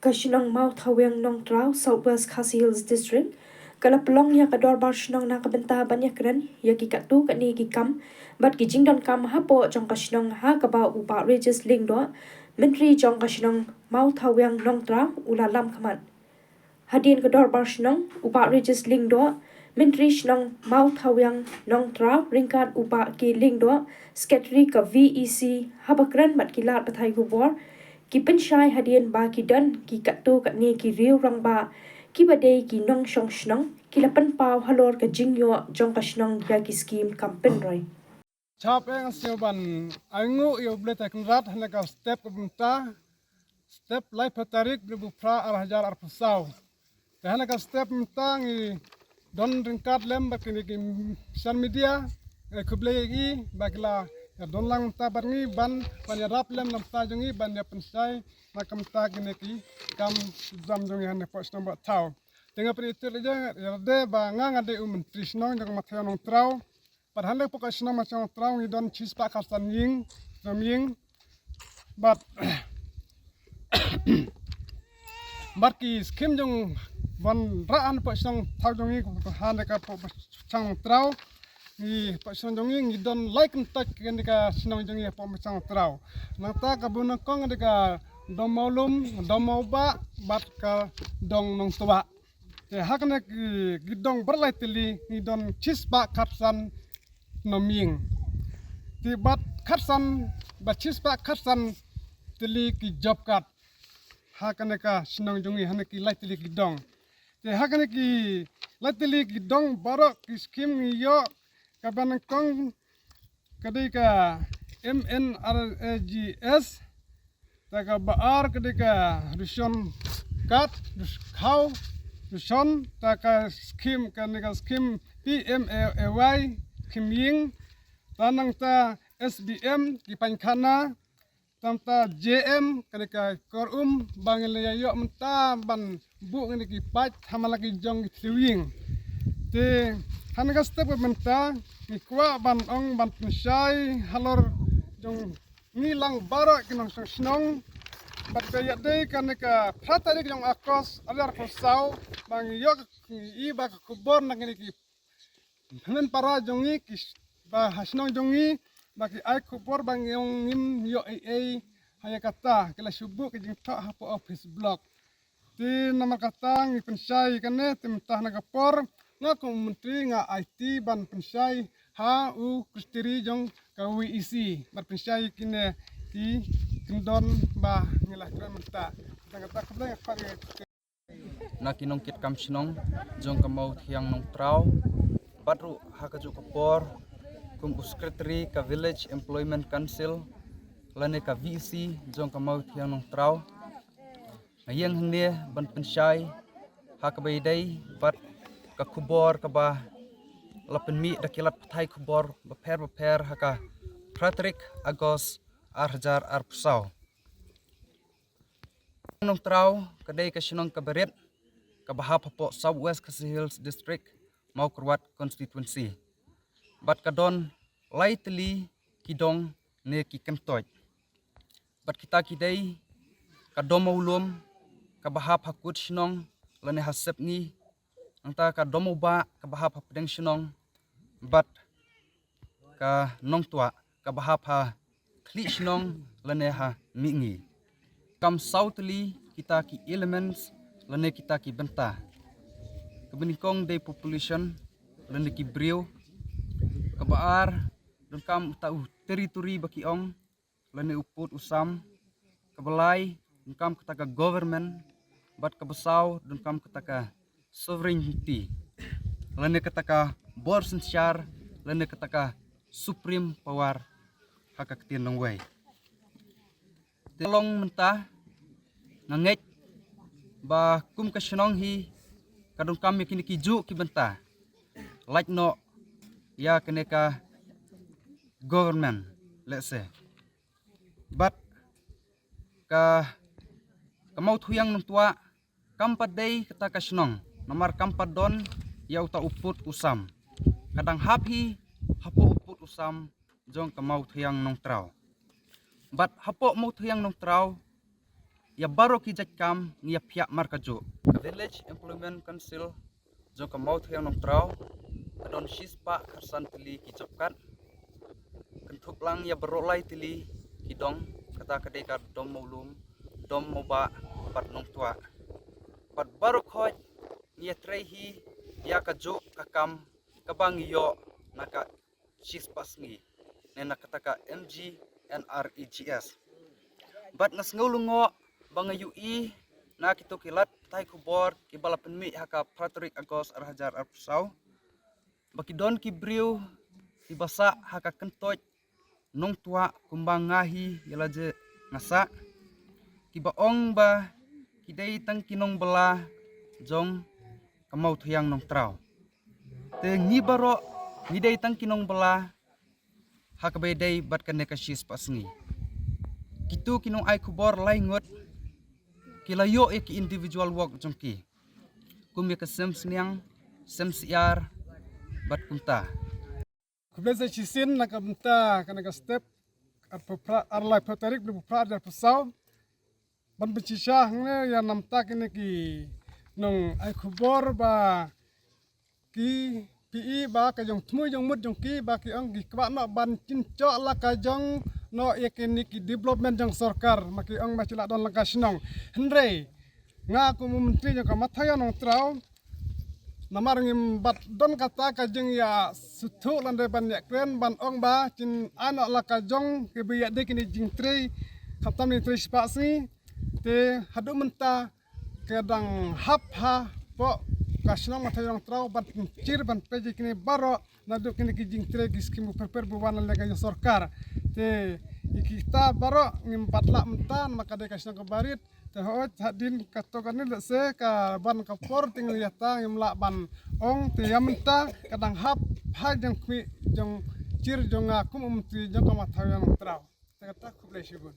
Kashinong Mau Thaweng Nong Trau, Southwest Khasi Hills District. Kala pelong ya kador bar shinong na kabenta banyak keren ya ki katu kani ki kam bat ki jingdon kam hapo jong kashinong ha kaba upa regis ling do menteri jong kashinong Mau Thaweng Nong Trau ula lam khamat. Hadin kador bar shinong upa regis ling do menteri shinong Mau Thaweng Nong Trau ringkat upa ki ling do sekretari ka VEC habakran bat ki lat pathai gubor ki pensyai hadian ba ki dan ki katu kat ni ki riu rang ba ki badai ki nong shong shnong ki lapan pau halor ka jingyo jong ka shnong ya ki skim kampen roy. Chap yang siaban aingu yo bleta kunrat hana ka step bunta step life tarik ribu pra hajar arpusau. Hana ka step bunta ngi don ringkat lem bakini ki social media kublegi bakla don lang ta barngi ban ya rap lem nam ta jongi ban ya pensai nakam ta kini ki kam zam jongi hana post nomor tau. Tengah peritu aja ya de ba ngang ade menteri snong jong mathayo nong trau. Padahal pokok senang macam terang ni don cheese pak kasan ying, but ki skim jong van raan pokok senang tahu jong ni han deka pokok senang terang ni pokok senang jong ni don like and touch kan deka senang jong ni pokok senang terang. Nata kabuna kong deka domolum domoba bat ka dong nong tua. Hakana gidong berlai tili ni don cheese pak kasan noming ti bat khatsan bachis ba khatsan tili ki job kat hakane ka sinong jongi hane ki lai tili ki dong te hakane ki lai tili ki dong baro ki skim yo ka ban kong kadai ka MNRAGS ta ka baar kadai ka rusion kat khau rusion ta ka skim kane ka skim PMAY Kimying tanang ta SBM di Pankhana tamta JM kadika korum bangile yo menta ban bu ngini ki pat hamalaki jong tliwing te hanaga step menta ni kwa ban ong ban pensai halor jong nilang bara kinong snong bat kaya de kaneka pratari jong akos alar posau bang yo i ba kubor nangini ki hanen para jongi kis ba hasnong jongi baki ai kubor bang yong ngim yo haya kata kala subu ke jing ta hapo office block ti nama kata ngi pensai kane timtah na kapor nga ko menteri nga IT ban pensai ha u kristiri jong ka WEC ban pensai kine ti kendon ba ngilah kran menta kata kabla ka na kinongkit kam sinong jong kamau thiang nong trau Badru hakaju kapor kum sekretari ka Village Employment Council lane ka VC jong ka mau thiang nong trau ayang hne ban pensai hakabai dai bat ka kubor ka ba lapen mi dakilat pathai kubor baper haka Patrick Agos arjar arpsau nong trau kadai ka sinong ka beret ka bahap po Southwest Khasi Hills District mau kurwat constituency bat kadon lightly kidong ne ki kemtoy bat kita kidai kadom maulum ka bahap hakut shinong lane hasep ni anta ka domo ba ka bahap hapdeng shinong bat ka nong tua ka bahap ha khli shinong lane ha mingi kam southly kita ki elements lane kita ki benta kebenikong day population lane ki brio kabaar don kam tau teritori baki ong lane uput usam kabalai don kam ketaka government bat kabasau don kam ketaka sovereignty lane ketaka bor sensyar lane ketaka supreme power haka ketin long way telong mentah ngangek ba kum kasyonong hi kadung kami kini kiju ki benta like no ya keneka government let's say but ka kamau thuyang nung tua kampat day kata kasyonong namar kampat don ya uta uput usam kadang hapi hapo uput usam jong kamau thuyang nung trau but hapo mau thuyang nung trau ya baru kijat kam ngia pihak markajo ka village employment council jong ka mau thiang nong trau kadon shispa kharsan tili kijapkat kentuk lang ya berolai tili kidong kata kadai ka dom maulum dom moba pat nong tua pat baru khoj ngia trehi ya ka jo ka kam kabang yo naka shispa sngi nena kata ka MG NREGS bat ngas ngulungo bang UI na kito kilat tai kubor ki bala penmi haka Patrick Agos arhajar arpsau bakidon ki briu ki basa haka kentoj nong tua kumbang ngahi yalaje ngasa ki baong ba kidai tang kinong bela jong kamau thuyang nong trau te ngi baro ngidai tang kinong bela haka bedai bat kaneka shis pasngi kitu kinong ai kubor laingot kilayo ki individual work jongki kumya ka semsniang semsiar bat kunta Kubeza chisin na kabenta kana ka step arlai patarik bu pradar pasau ban becisah nge ya namta kene ki nong ai kubor ba ki pi ba ka jong tmu jong mut jong ki ba ki ang ki kwa no ban cinco la ka jong no yakini ki development jong sarkar maki ang ma cila don langka sinong henre nga ku menteri jong ka mathaya nong trau namar ngim bat don kata ka jeng ya sutu landai ban ya kren ban ong ba cin anak la ka jong ke bi ya de kini jing tre kaptam ni tre spasi te hadu menta kedang hap ha po kasnong mathai rong trau ban cir ban peji kini baro nadu kini ki jing tre giskim perper buwan la ka sarkar te ikita baro ngim batla mentan maka de kasnong ka barit tehoj hadin katokan ni se ka ban kapor tinggal yata ngimla ban ong te yamta kadang hap ha jang kwi jong cir jong aku menteri jong ka mathai rong trau kata kublai sigun